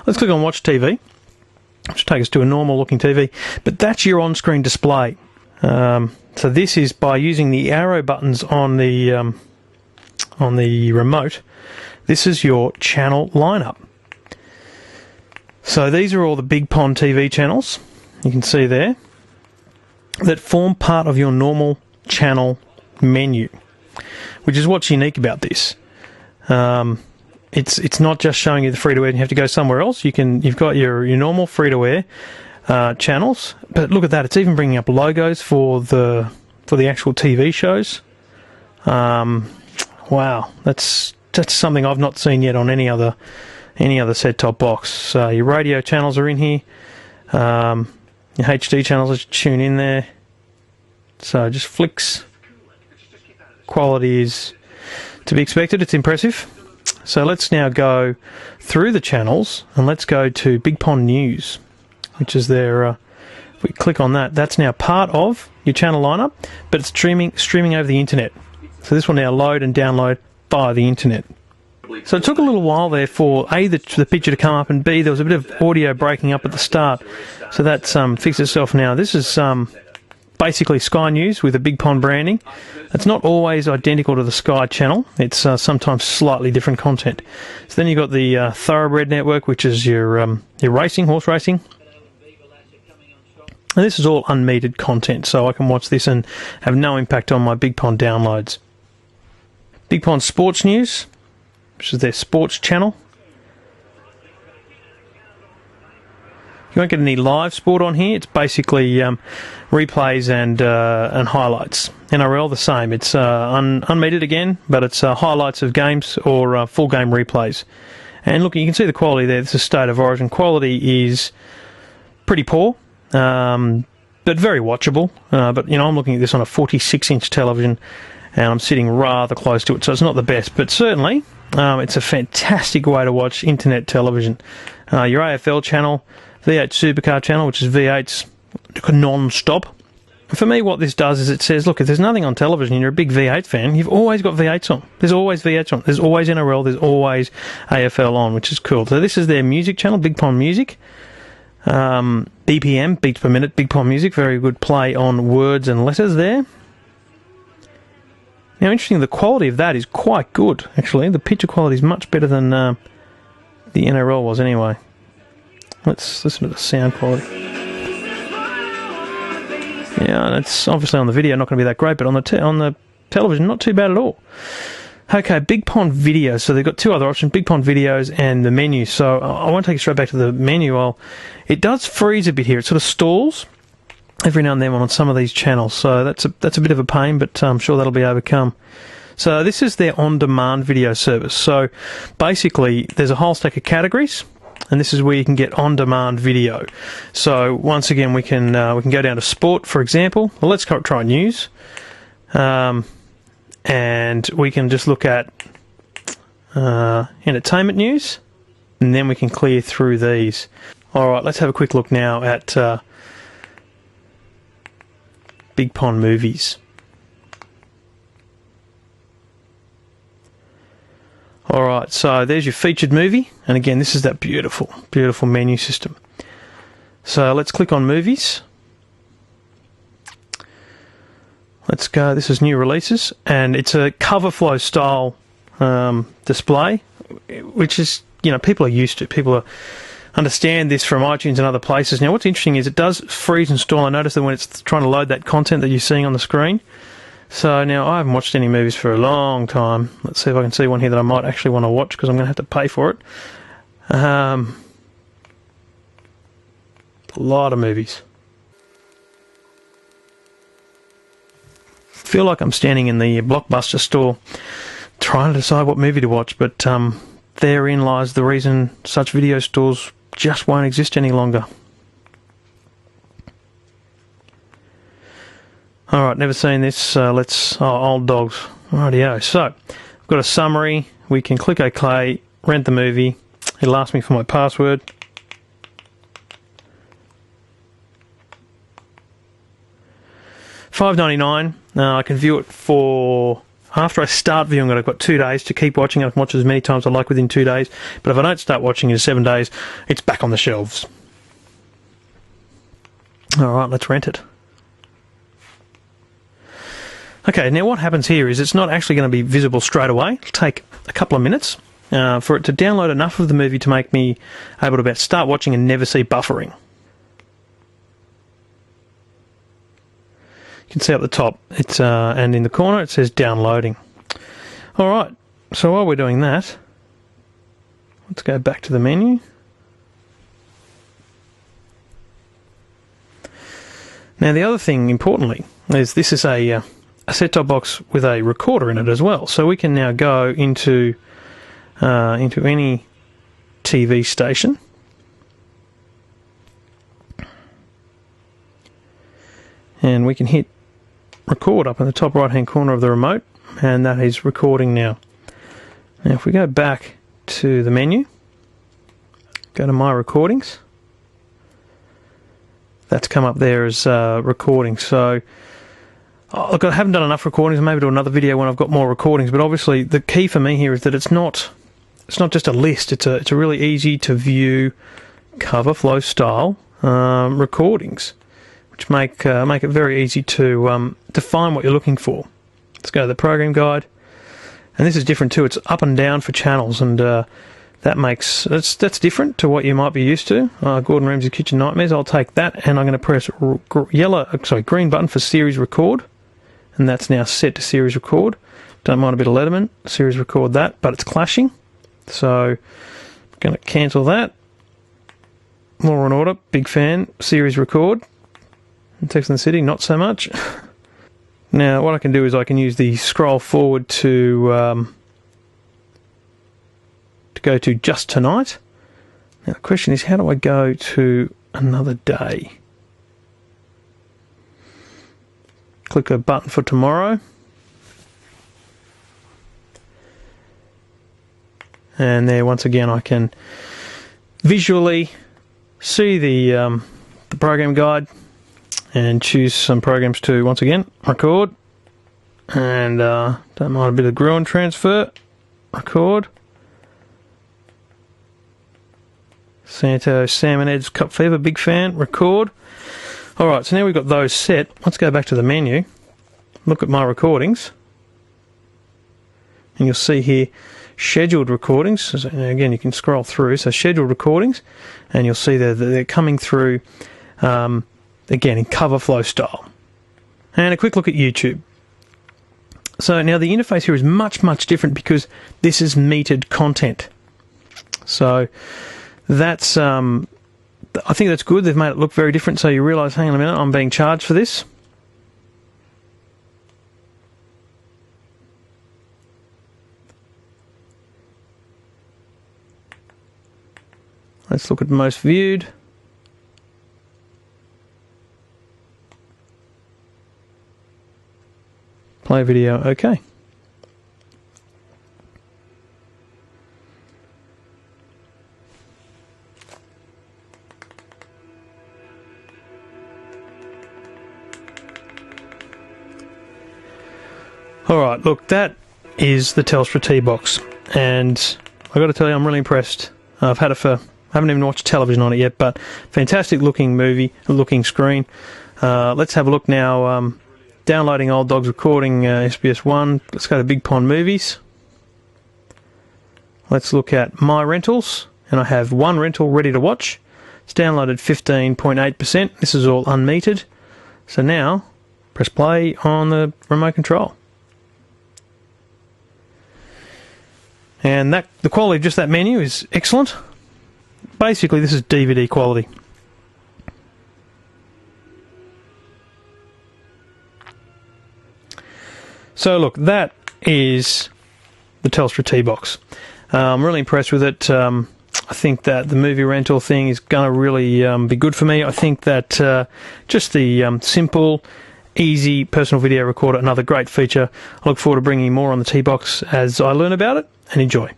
Let's click on Watch TV, which will take us to a normal looking TV, but that's your on-screen display. So this is by using the arrow buttons on the remote. This is your channel lineup. So these are all the Bigpond TV channels, you can see there, that form part of your normal channel menu, which is what's unique about this. It's not just showing you the free-to-air and you have to go somewhere else. You've got your normal free-to-air channels, but look at that, it's even bringing up logos for the actual TV shows. Wow, that's something I've not seen yet on any other set-top box. So your radio channels are in here, your HD channels are tuned in there. So just flicks. Quality is to be expected, it's impressive. So let's now go through the channels and let's go to Bigpond News, which is their, if we click on that, that's now part of your channel lineup, but it's streaming over the internet. So this will now load and download via the internet. So it took a little while there for A, the picture to come up, and B, there was a bit of audio breaking up at the start. So that's fixed itself now. This is basically Sky News with a Bigpond branding. It's not always identical to the Sky channel. It's sometimes slightly different content. So then you've got the Thoroughbred Network, which is your racing, horse racing. And this is all unmetered content, so I can watch this and have no impact on my Bigpond downloads. Bigpond Sports News, which is their sports channel. You won't get any live sport on here. It's basically replays and highlights. NRL the same. It's unmetered again, but it's highlights of games or full game replays. And look, you can see the quality there. This is State of Origin. Quality is pretty poor, but very watchable. But you know, I'm looking at this on a 46-inch television, and I'm sitting rather close to it, so it's not the best. But certainly, it's a fantastic way to watch internet television. Your AFL channel, V8 Supercar channel, which is V8's non-stop. For me, what this does is it says, look, if there's nothing on television and you're a big V8 fan, you've always got V8s on. There's always V8s on. There's always NRL. There's always AFL on, which is cool. So this is their music channel, Bigpond Music. BPM, beats per minute, Bigpond Music. Very good play on words and letters there. Now, interesting, the quality of that is quite good, actually. The picture quality is much better than the NRL was anyway. Let's listen to the sound quality. Yeah, it's obviously on the video not going to be that great, but on the television, not too bad at all. Okay, Bigpond Video. So they've got two other options, Bigpond Videos and the menu. So I won't take you straight back to the menu. It does freeze a bit here. It sort of stalls every now and then on some of these channels. So that's a bit of a pain, but I'm sure that'll be overcome. So this is their on-demand video service. So basically, there's a whole stack of categories, and this is where you can get on-demand video. So once again, we can go down to sport, for example. Well, let's try news, and we can just look at entertainment news, and then we can clear through these. All right, let's have a quick look now at Bigpond movies. Alright, so there's your featured movie, and again, this is that beautiful, beautiful menu system. So let's click on movies. Let's go, this is new releases, and it's a cover flow style display, which is, you know, people are used to. People understand this from iTunes and other places. Now, what's interesting is it does freeze and stall. I noticed that when it's trying to load that content that you're seeing on the screen. So now I haven't watched any movies for a long time. Let's see if I can see one here that I might actually want to watch, because I'm going to have to pay for it. A lot of movies. I feel like I'm standing in the Blockbuster store trying to decide what movie to watch, but therein lies the reason such video stores just won't exist any longer. Alright, never seen this. Old dogs. Rightio. So, I've got a summary. We can click OK, rent the movie. It'll ask me for my password. $5.99. I can view it for after I start viewing it, I've got 2 days to keep watching it. I can watch it as many times as I like within 2 days. But if I don't start watching it in 7 days, it's back on the shelves. Alright, let's rent it. Okay, now what happens here is it's not actually going to be visible straight away. It'll take a couple of minutes for it to download enough of the movie to make me able to about start watching and never see buffering. You can see up the top, it's and in the corner it says downloading. Alright, so while we're doing that, let's go back to the menu. Now the other thing, importantly, is this is a set-top box with a recorder in it as well. So we can now go into any TV station. And we can hit record up in the top right-hand corner of the remote, and that is recording now. Now if we go back to the menu, go to My Recordings, that's come up there as recording. So look, I haven't done enough recordings. Maybe do another video when I've got more recordings. But obviously, the key for me here is that it's not just a list. It's a really easy to view cover flow style recordings, which make it very easy to find what you're looking for. Let's go to the program guide, and this is different too. It's up and down for channels, and that's different to what you might be used to. Gordon Ramsay's Kitchen Nightmares. I'll take that, and I'm going to press green button for series record, and that's now set to series record. Don't mind a bit of Letterman, series record that, but it's clashing, so I'm going to cancel that. Law and Order, big fan. Series record. Text in the City, not so much. Now what I can do is I can use the scroll forward to go to Just Tonight. Now the question is, how do I go to another day? Click a button for tomorrow, and there once again I can visually see the program guide and choose some programs to once again record, and don't mind a bit of Gruen transfer, record. Santo Sam and Ed's Cup Fever, big fan, record. Alright, so now we've got those set. Let's go back to the menu, look at my recordings, and you'll see here scheduled recordings. So again, you can scroll through, so scheduled recordings, and you'll see that they're coming through again in cover flow style. And a quick look at YouTube. So now the interface here is much, much different because this is metered content. So that's I think that's good. They've made it look very different, so you realise, hang on a minute, I'm being charged for this. Let's look at most viewed. Play video, okay. Alright, look, that is the Telstra T-Box, and I've got to tell you, I'm really impressed. I've had it for, I haven't even watched television on it yet, but fantastic looking movie, looking screen. Let's have a look now, downloading Old Dogs Recording SBS 1. Let's go to Bigpond Movies. Let's look at My Rentals, and I have one rental ready to watch. It's downloaded 15.8%. This is all unmetered. So now, press play on the remote control. And the quality of just that menu is excellent. Basically, this is DVD quality. So look, that is the Telstra T-Box. I'm really impressed with it. I think that the movie rental thing is going to really be good for me. I think that just the simple, easy personal video recorder, another great feature. I look forward to bringing more on the T-Box as I learn about it and enjoy.